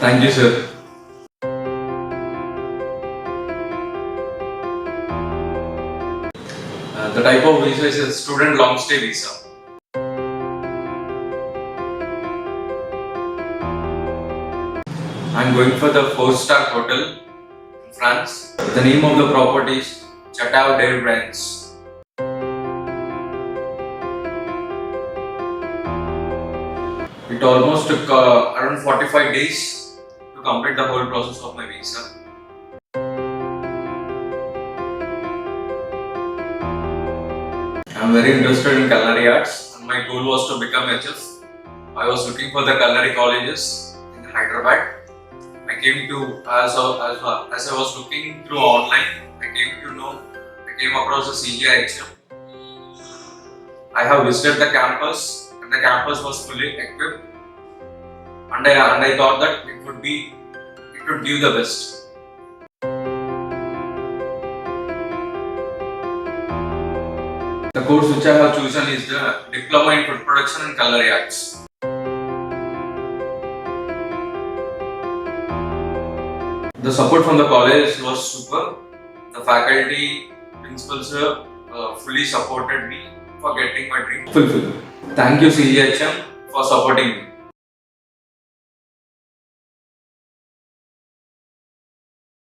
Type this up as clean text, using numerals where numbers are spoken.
Thank you, sir. The type of visa is a student long-stay visa. I am going for the 4-star hotel in France. The name of the property is Chateau de Reynats. It almost took around 45 days to complete the whole process of my visa. I am very interested in culinary arts and my goal was to become a chef. I was looking for the culinary colleges in Hyderabad. I came to, as I was looking through online, I came across the CGIHM. I have visited the campus and the campus was fully equipped, and I thought that it would give the best. The course which I have chosen is the Diploma in Food Production and Culinary Arts. The support from the college was super. The faculty, principals fully supported me for getting my dream fulfilled. Thank you CGIHM for supporting me.